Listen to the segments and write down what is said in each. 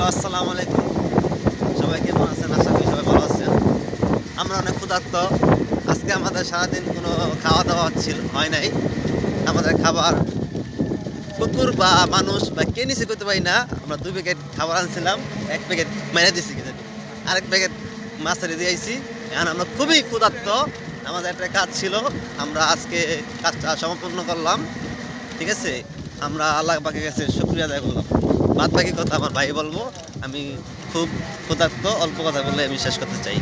Hello, আসসালামু আলাইকুম। সবাই কেমন আছেন? আশা করি সবাই ভালো আছেন। আমরা অনেক ক্ষুধার্ত। আজকে আমাদের সারাদিন কোনো খাওয়া দাওয়া হয় নাই। আমাদের খাবার কুকুর বা মানুষ বা কে নিচে করতে পারি না। আমরা 2 প্যাকেট খাবার আনছিলাম, 1 প্যাকেট মেরে দিছি, কি জানি আরেক প্যাকেট মাছ ছেড়ে দিয়েছি। এখন আমরা খুবই ক্ষুধার্ত। আমাদের একটা কাজ ছিল, আমরা আজকে কাজটা সম্পূর্ণ করলাম। ঠিক আছে, আমরা আল্লাহ পাকের কাছে শুকরিয়া আদায় করলাম। বাদ বাকি কথা আমার ভাই বলবো। আমি খুব ক্ষুধার্ত, অল্প কথা বলে আমি শেষ করতে চাই।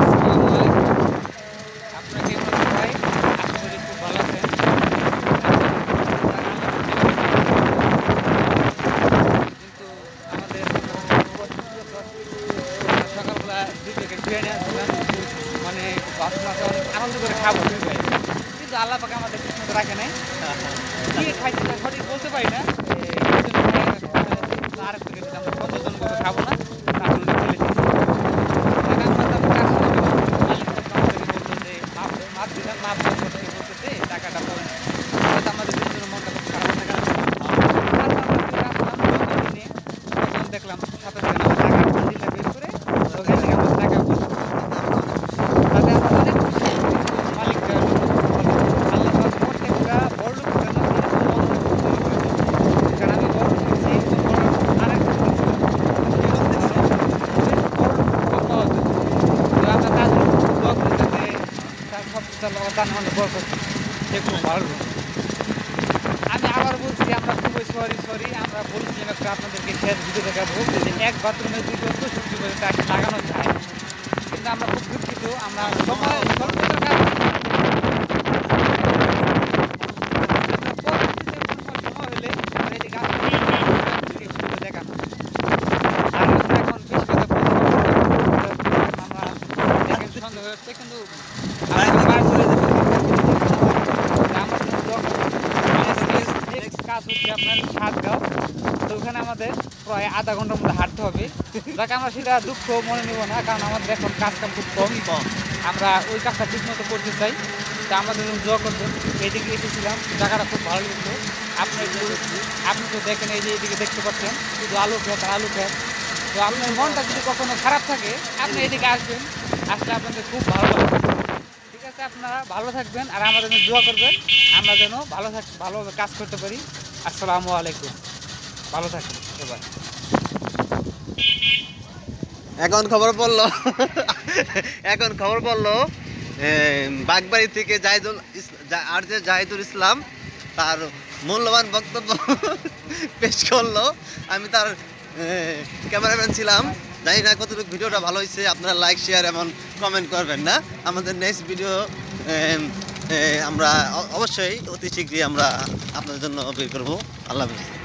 আসসালামু আলাইকুম। আপনারা কেমন আছেন ভাই? আশা করি খুব ভালো আছেন। কিন্তু আমাদের আমরা সকালবেলা 2 প্যাকেট বিরিয়ানি আনছিলাম। মানে ভাবছিলাম অনেক আনন্দ করে খাবো 2 ভাই। কিন্তু আল্লাহ পাক আমাদের কিসমত রাখে নাই। কি খাইছিলাম সঠিক বলতে পারি না। এই জন্য আরেক প্যাকেট আমরা সচেতনভাবে খাবো না। তারপর ফেলে দিয়েছি। টাকা আমরা তারপর কাজ শেষ করলাম। মালিক তখন আমাদেরকে বললো যে মাপ দিলাম, মাপ দেওয়ার পর থেকে বলতেছে টাকাটা পরে হয়তো আমাদের দুজনের মনটা খুব খারাপ থাকার তারপর আমরা চলে আসলাম দোকানে নিয়ে তখন দেখলাম সাথে সাথে আমার টাকা দিলে বের করে ওখান থেকে আমার টাকা বসে তাতে আমরা অনেক খুশি কিন্তু মালিকটা হলো আল্লাহ পাক প্রত্যেকটা বড় লোক যেন এরকম মন কারণ আমি বড় লোক হয়েছি আরেক সেরকম বড় লোক পাওয়া যায় তো আমরা তার দোয়া করি যাতে তার সব কিছু আল্লাহ দান আমাদের বরকত সে খুব ভালো লোক। আমি আবার বলছি আমরা খুবই সরি আমরা বলছিলাম একটা আপনাদেরকে শেষ ভিডিও দেখা বলছি যে এক বাথরুমে 260 পর্যন্ত আসে লাগানো যায় কিন্তু আমরা খুব দুঃখিত আমরা সময় স্বল্পতার কারণে আমরা পরবর্তীতে কোনো সময় হলে আমরা এদিকে আসবো ভিডিও দেখানো আর আমরা এখন বেশি কথা বলতে পারছি না আমরা দেখেন সন্দেহ হচ্ছে কিন্তু আমরা বাইরে চলে যাবো আমার জন্য দোয়া করবেন। আমাদের নেক্সট কাজ হচ্ছে আপনার সাতগাঁও তো ওখানে আমাদের প্রায় আধা ঘন্টার মধ্যে হাঁটতে হবে যাকে আমরা সেটা দুঃখ মনে নেব না কারণ আমাদের এখন কাজ কাম খুব কম আমরা ওই কাজটা ঠিক মতো করতে চাই তা আমাদের জন্য দোয়া করবেন। এইদিকে এসেছিলাম জায়গাটা খুব ভালো লাগতো আপনি তো দেখেন এই যে এইদিকে দেখতে পাচ্ছেন শুধু আলু খেত আর আলু খেত তো আপনার মনটা যদি কখনো খারাপ থাকে আপনি এদিকে আসবেন আসলে আপনাদের খুব ভালো লাগবে। ঠিক আছে আপনারা ভালো থাকবেন আর আমাদের জন্য দোয়া করবেন আমরা যেন ভালোভাবে কাজ করতে পারি। আসসালামু আলাইকুম, ভালো থাকবেন সবাই। এখন খবর পড়লো এখন খবর পড়লো বাগবাড়ি থেকে জাহিদুল ইসলাম তার মূল্যবান বক্তব্য পেশ করলো। আমি তার ক্যামেরাম্যান ছিলাম। জানি না কতটুকু ভিডিওটা ভালো হয়েছে। আপনারা লাইক শেয়ার এবং কমেন্ট করবেন না। আমাদের নেক্সট ভিডিও আমরা অবশ্যই অতি শীঘ্রই আমরা আপনাদের জন্য বের করবো। আল্লাহ হাফেজ।